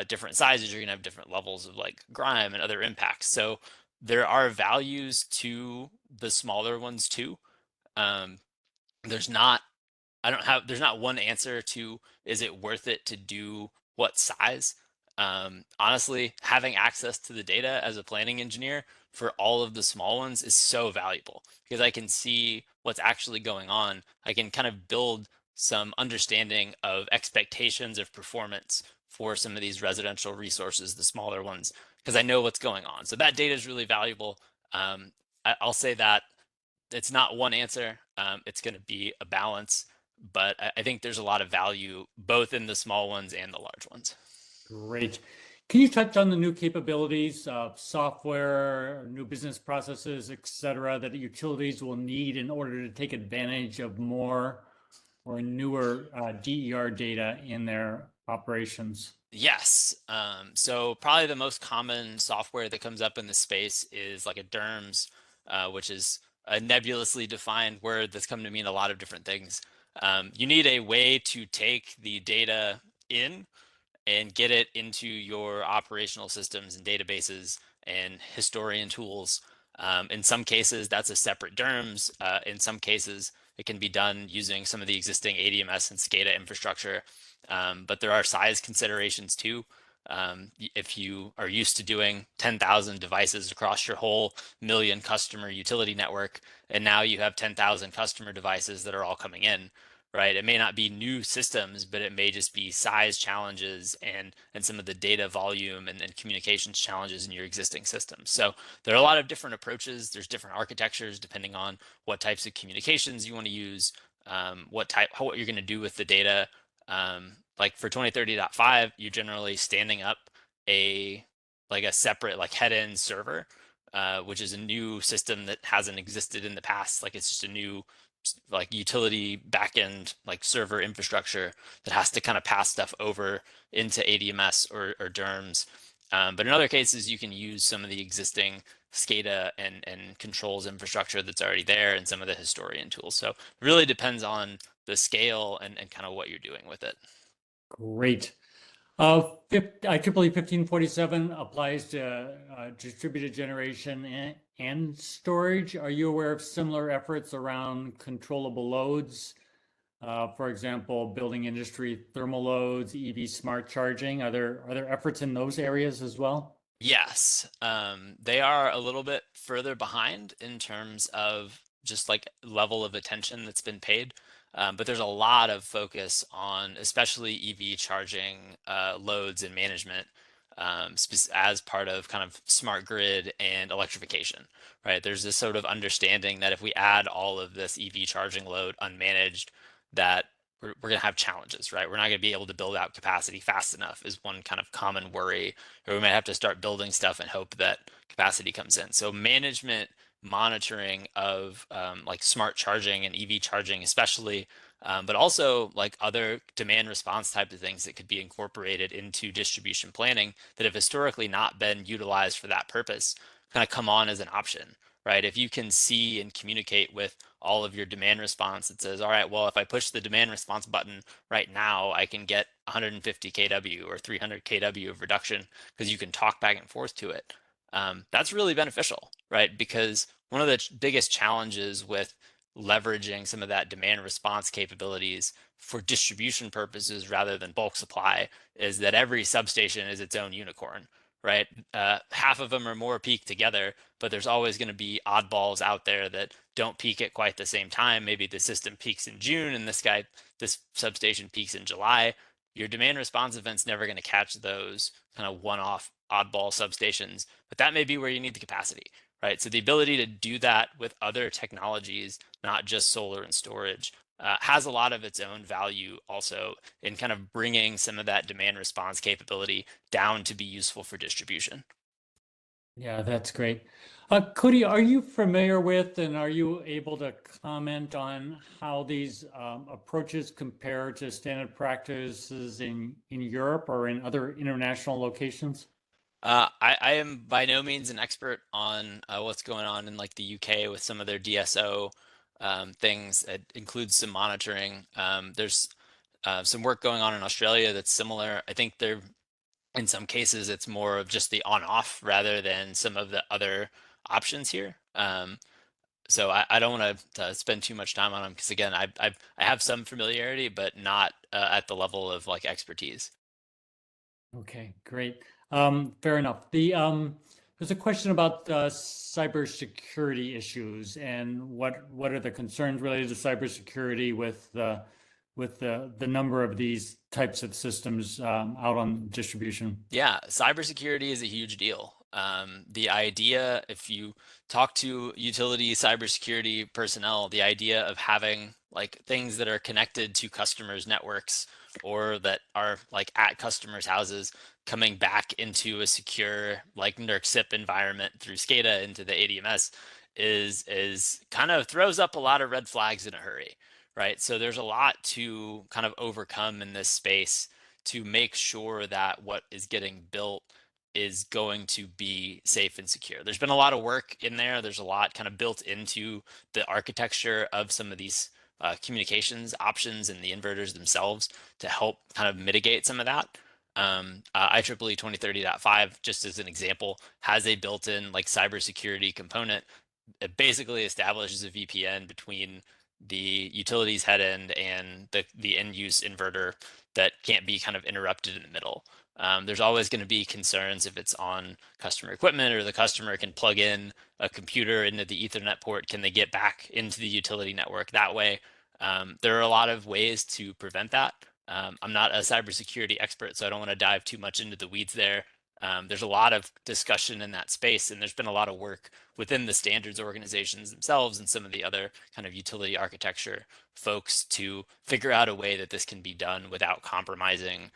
different sizes. You're going to have different levels of like grime and other impacts. So there are values to the smaller ones too. Um, there's not there's not one answer to, is it worth it to do what size? Honestly, having access to the data as a planning engineer for all of the small ones is so valuable because I can see what's actually going on. I can kind of build some understanding of expectations of performance for some of these residential resources, the smaller ones, because I know what's going on. So that data is really valuable. I'll say that it's not one answer. It's going to be a balance, but I think there's a lot of value both in the small ones and the large ones.
Great. Can you touch on the new capabilities of software, new business processes, et cetera, that utilities will need in order to take advantage of more or newer DER data in their operations?
Yes. So probably the most common software that comes up in this space is like a DERMS, which is a nebulously defined word that's come to mean a lot of different things. You need a way to take the data in and get it into your operational systems and databases and historian tools. In some cases, that's a separate DERMS. In some cases, it can be done using some of the existing ADMS and SCADA infrastructure. But there are size considerations too. If you are used to doing 10,000 devices across your whole million customer utility network, and now you have 10,000 customer devices that are all coming in, right? It may not be new systems, but it may just be size challenges and some of the data volume and communications challenges in your existing systems. So there are a lot of different approaches. There's different architectures depending on what types of communications you want to use, what you're going to do with the data. Like for 2030.5, you're generally standing up a separate like head-end server, which is a new system that hasn't existed in the past. Like it's just a new like utility backend like server infrastructure that has to kind of pass stuff over into ADMS or DERMS. But in other cases, you can use some of the existing SCADA and controls infrastructure that's already there and some of the historian tools. So it really depends on the scale and kind of what you're doing with it.
Great. IEEE 1547 applies to distributed generation and storage. Are you aware of similar efforts around controllable loads? For example, building industry thermal loads, EV smart charging. Are there efforts in those areas as well?
Yes, they are a little bit further behind in terms of just like level of attention that's been paid. But there's a lot of focus on especially EV charging loads and management. as part of kind of smart grid and electrification, right? There's this sort of understanding that if we add all of this EV charging load unmanaged, that we're going to have challenges, right? We're not going to be able to build out capacity fast enough is one kind of common worry, or we might have to start building stuff and hope that capacity comes in. So management, monitoring of like smart charging and EV charging, especially, but also like other demand response type of things that could be incorporated into distribution planning that have historically not been utilized for that purpose, kind of come on as an option, right? If you can see and communicate with all of your demand response, it says, all right, well, if I push the demand response button right now, I can get 150 kW or 300 kW of reduction because you can talk back and forth to it. That's really beneficial, right? Because one of the biggest challenges with leveraging some of that demand response capabilities for distribution purposes rather than bulk supply is that every substation is its own unicorn, right? Half of them are more peak together, but there's always going to be oddballs out there that don't peak at quite the same time. Maybe the system peaks in June and this substation peaks in July. Your demand response event's never going to catch those kind of one-off oddball substations, but that may be where you need the capacity, right? So the ability to do that with other technologies, not just solar and storage, has a lot of its own value also in kind of bringing some of that demand response capability down to be useful for distribution.
Yeah, that's great. Cody, are you familiar with and are you able to comment on how these approaches compare to standard practices in Europe or in other international locations?
I am by no means an expert on what's going on in like the UK with some of their DSO things. It includes some monitoring. There's some work going on in Australia that's similar. I think they're in some cases it's more of just the on-off rather than some of the other options here. So I don't want to spend too much time on them because again, I have some familiarity, but not at the level of like expertise.
Okay, great. Fair enough. There's a question about cybersecurity issues and what are the concerns related to cybersecurity with the number of these types of systems out on distribution.
Yeah, cybersecurity is a huge deal. The idea, if you talk to utility cybersecurity personnel, the idea of having like things that are connected to customers' networks or that are like at customers' houses coming back into a secure like NERC SIP environment through SCADA into the ADMS is kind of throws up a lot of red flags in a hurry, right? So there's a lot to kind of overcome in this space to make sure that what is getting built is going to be safe and secure. There's been a lot of work in there. There's a lot kind of built into the architecture of some of these communications options and the inverters themselves to help kind of mitigate some of that. IEEE 2030.5, just as an example, has a built-in like cybersecurity component. It basically establishes a VPN between the utilities head end and the end use inverter that can't be kind of interrupted in the middle. There's always going to be concerns if it's on customer equipment or the customer can plug in a computer into the Ethernet port. Can they get back into the utility network that way? There are a lot of ways to prevent that. I'm not a cybersecurity expert, so I don't want to dive too much into the weeds there. There's a lot of discussion in that space, and there's been a lot of work within the standards organizations themselves and some of the other kind of utility architecture folks to figure out a way that this can be done without compromising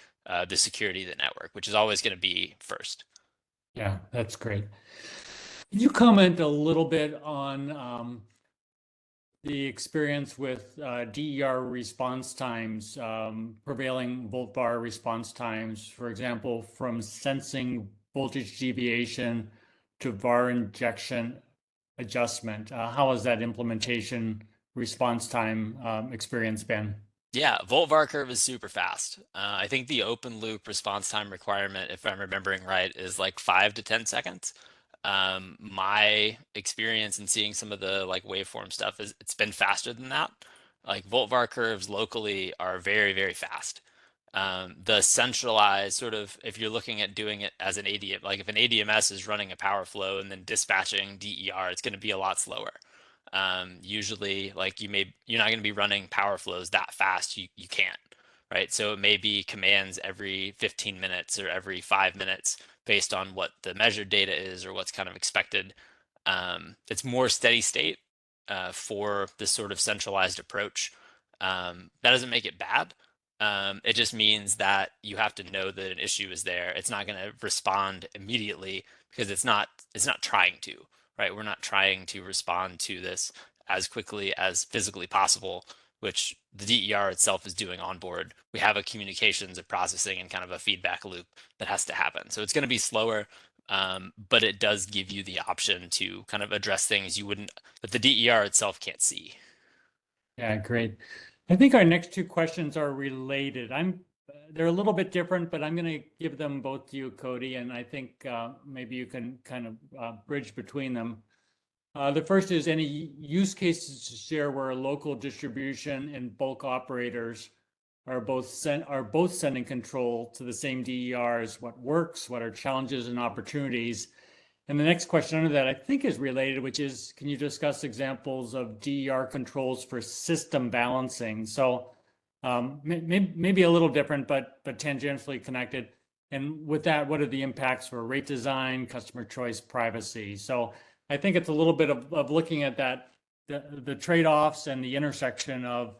the security of the network, which is always going to be first.
Yeah, that's great. Can you comment a little bit on the experience with DER response times, prevailing volt var response times, for example, from sensing voltage deviation to var injection adjustment? How has that implementation response time experience been?
Yeah, volt var curve is super fast. I think the open loop response time requirement, if I'm remembering right, is like 5 to 10 seconds. My experience in seeing some of the like waveform stuff is it's been faster than that. Like volt var curves locally are very, very fast. The centralized sort of, if you're looking at doing it as an ADM, like if an ADMS is running a power flow and then dispatching DER, it's going to be a lot slower. Usually, like you're not going to be running power flows that fast. You can't, right? So it may be commands every 15 minutes or every 5 minutes based on what the measured data is or what's kind of expected. It's more steady state for this sort of centralized approach. That doesn't make it bad. It just means that you have to know that an issue is there. It's not going to respond immediately because it's not trying to, right? We're not trying to respond to this as quickly as physically possible, which the DER itself is doing on board. We have a communications, a processing, and kind of a feedback loop that has to happen. So it's going to be slower, but it does give you the option to kind of address things you wouldn't, that the DER itself can't see.
Yeah, great. I think our next two questions are related. They're a little bit different, but I'm going to give them both to you, Cody, and I think maybe you can kind of bridge between them. The first is any use cases to share where local distribution and bulk operators are both sending control to the same DERs. What works? What are challenges and opportunities? And the next question under that I think is related, which is, can you discuss examples of DER controls for system balancing? So maybe a little different, but tangentially connected. And with that, what are the impacts for rate design, customer choice, privacy? So I think it's a little bit of looking at that, the trade-offs and the intersection of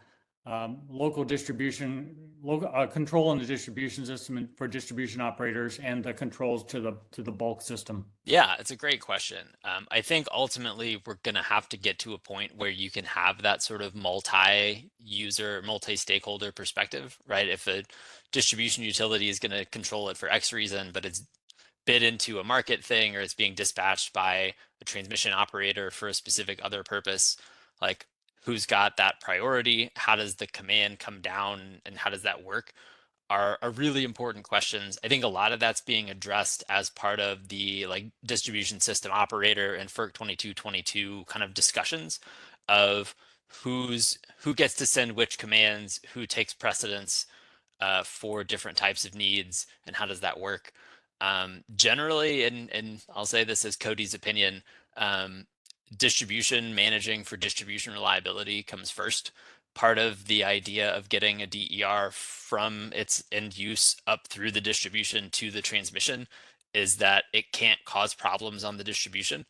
local distribution, local control in the distribution system for distribution operators and the controls to the bulk system.
Yeah, it's a great question. I think ultimately we're going to have to get to a point where you can have that sort of multi-user, multi-stakeholder perspective, right? If a distribution utility is going to control it for X reason, but it's bid into a market thing or it's being dispatched by a transmission operator for a specific other purpose, like who's got that priority? How does the command come down and how does that work? Are really important questions. I think a lot of that's being addressed as part of the like distribution system operator and FERC 2222 kind of discussions of who gets to send which commands, who takes precedence for different types of needs, and how does that work? Generally, and I'll say this as Cody's opinion, distribution managing for distribution reliability comes first. Part of the idea of getting a DER from its end use up through the distribution to the transmission is that it can't cause problems on the distribution.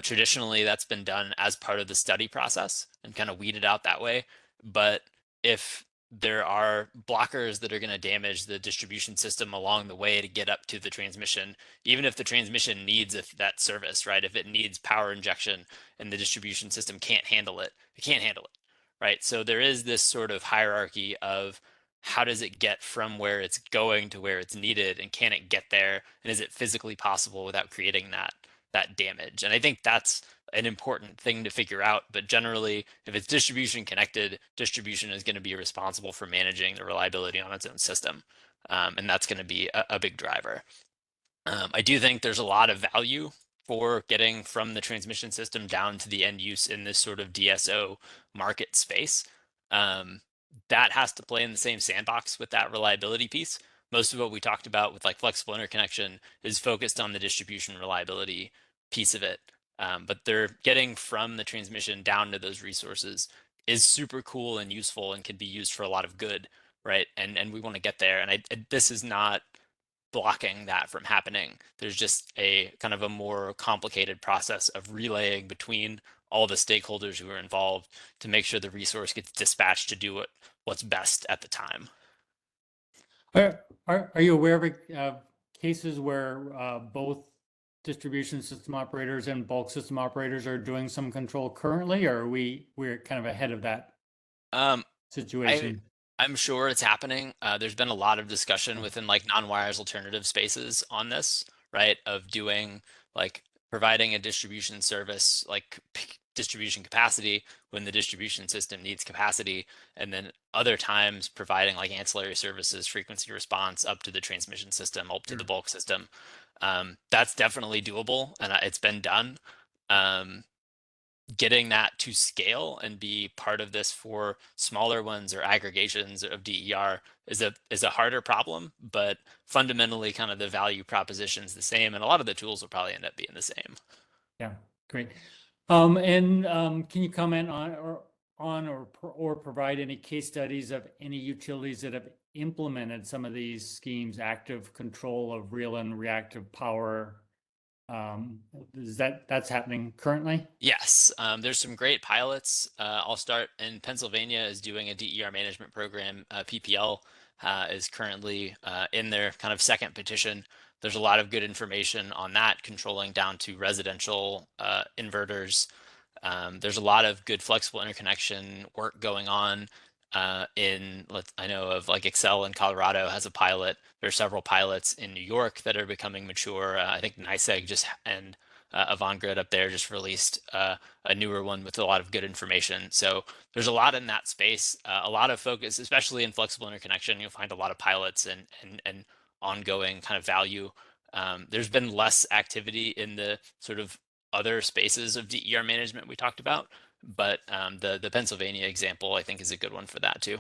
Traditionally, that's been done as part of the study process and kind of weeded out that way. But if there are blockers that are going to damage the distribution system along the way to get up to the transmission, even if the transmission needs that service, right? If it needs power injection and the distribution system can't handle it, it can't handle it, right? So there is this sort of hierarchy of how does it get from where it's going to where it's needed, and can it get there, and is it physically possible without creating that damage? And I think that's an important thing to figure out. But generally, if it's distribution connected, distribution is going to be responsible for managing the reliability on its own system. And that's going to be a big driver. I do think there's a lot of value for getting from the transmission system down to the end use in this sort of DSO market space. That has to play in the same sandbox with that reliability piece. Most of what we talked about with like flexible interconnection is focused on the distribution reliability piece of it. But they're getting from the transmission down to those resources is super cool and useful and can be used for a lot of good, right? And we want to get there. And this is not blocking that from happening. There's just a kind of a more complicated process of relaying between all the stakeholders who are involved to make sure the resource gets dispatched to do what's best at the time.
Are you aware of cases where both distribution system operators and bulk system operators are doing some control currently, or we're kind of ahead of that
Um,
situation?
I'm sure it's happening. There's been a lot of discussion within like non-wires alternative spaces on this, right? Of doing like providing a distribution service, like distribution capacity when the distribution system needs capacity, and then other times providing like ancillary services, frequency response up to the transmission system, up to the bulk system. That's definitely doable, and it's been done. Um, Getting that to scale and be part of this for smaller ones or aggregations of DER is a harder problem, but fundamentally kind of the value proposition is the same, and a lot of the tools will probably end up being the same.
Yeah, great. Can you comment on or provide any case studies of any utilities that have implemented some of these schemes, active control of real and reactive power. That's happening currently?
Yes, there's some great pilots. I'll start in Pennsylvania is doing a DER management program. PPL is currently in their kind of second petition. There's a lot of good information on that, controlling down to residential inverters. There's a lot of good flexible interconnection work going on I know of like Excel in Colorado has a pilot. There are several pilots in New York that are becoming mature. I think NYSEG just and Avangrid up there just released a newer one with a lot of good information. So there's a lot in that space, a lot of focus, especially in flexible interconnection. You'll find a lot of pilots and ongoing kind of value. There's been less activity in the sort of other spaces of DER management we talked about, but the Pennsylvania example I think is a good one for that too.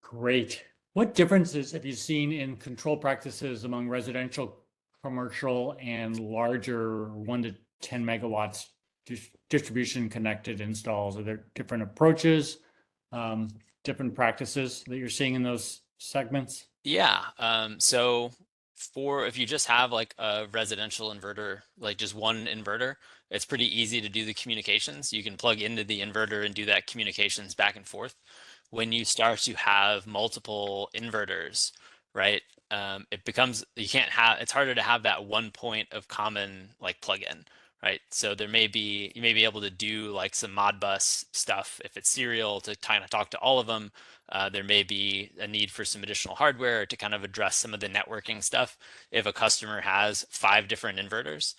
Great. What differences have you seen in control practices among residential, commercial, and larger 1 to 10 megawatts distribution connected installs? Are there different approaches, different practices that you're seeing in those segments?
Yeah. So if you just have like a residential inverter, like just one inverter, it's pretty easy to do the communications. You can plug into the inverter and do that communications back and forth. When you start to have multiple inverters, right? It becomes it's harder to have that one point of common like plug-in, right? So you may be able to do like some Modbus stuff if it's serial to kind of talk to all of them. There may be a need for some additional hardware to kind of address some of the networking stuff. If a customer has 5 different inverters,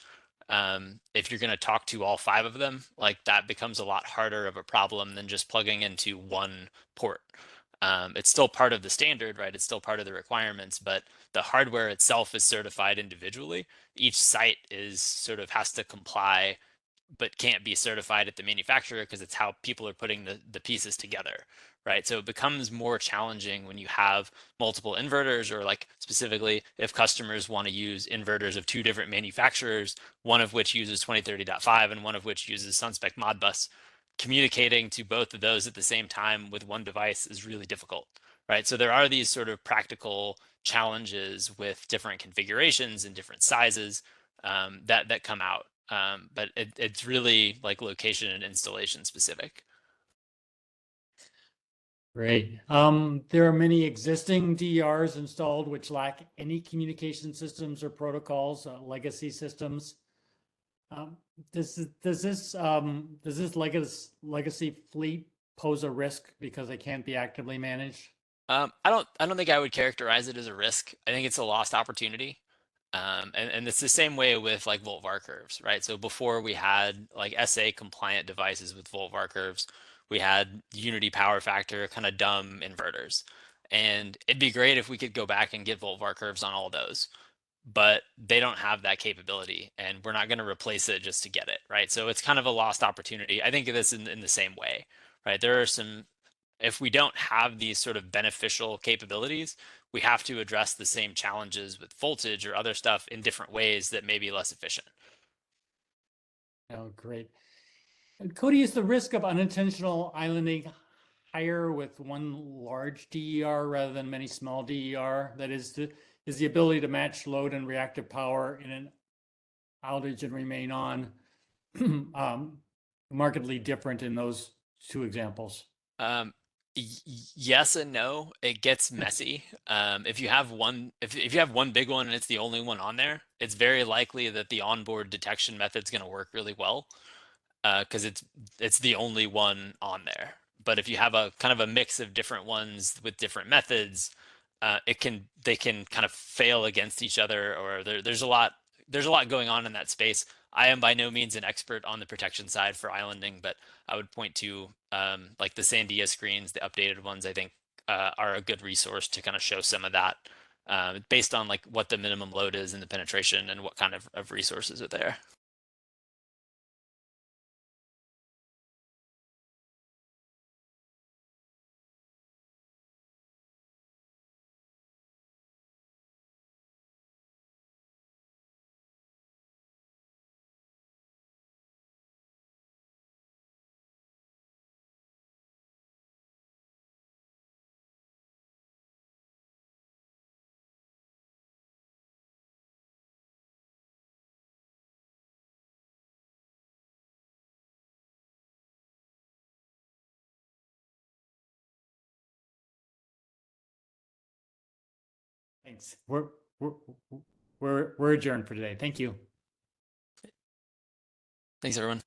if you're going to talk to all 5 of them, like that becomes a lot harder of a problem than just plugging into one port. It's still part of the standard, right? It's still part of the requirements, but the hardware itself is certified individually. Each site is sort of has to comply, but can't be certified at the manufacturer because it's how people are putting the pieces together, right? So it becomes more challenging when you have multiple inverters, or like specifically if customers want to use inverters of 2 different manufacturers, one of which uses 2030.5 and one of which uses Sunspec Modbus. Communicating to both of those at the same time with one device is really difficult, right? So there are these sort of practical challenges with different configurations and different sizes that come out. But it's really like location and installation specific.
Great. There are many existing DERs installed which lack any communication systems or protocols, legacy systems. Does this legacy fleet pose a risk because they can't be actively managed?
I don't think I would characterize it as a risk. I think it's a lost opportunity. And it's the same way with like volt-var curves, right? So before we had like SA compliant devices with volt-var curves, we had unity power factor kind of dumb inverters. And it'd be great if we could go back and get volt-var curves on all those, but they don't have that capability, and we're not going to replace it just to get it, right? So it's kind of a lost opportunity. I think of this in the same way, right? There are some, if we don't have these sort of beneficial capabilities, we have to address the same challenges with voltage or other stuff in different ways that may be less efficient.
Oh, great. Cody, is the risk of unintentional islanding higher with one large DER rather than many small DER? That is the ability to match load and reactive power in an outage and remain on markedly different in those 2 examples?
Um, yes and no. It gets messy. If you have if you have one big one and it's the only one on there, it's very likely that the onboard detection method's going to work really well because it's the only one on there. But if you have a kind of a mix of different ones with different methods, they can kind of fail against each other, or there's a lot going on in that space. I am by no means an expert on the protection side for islanding, but I would point to like the Sandia screens, the updated ones. I think are a good resource to kind of show some of that based on like what the minimum load is in the penetration and what kind of resources are there.
Thanks. We're adjourned for today. Thank you.
Thanks, everyone.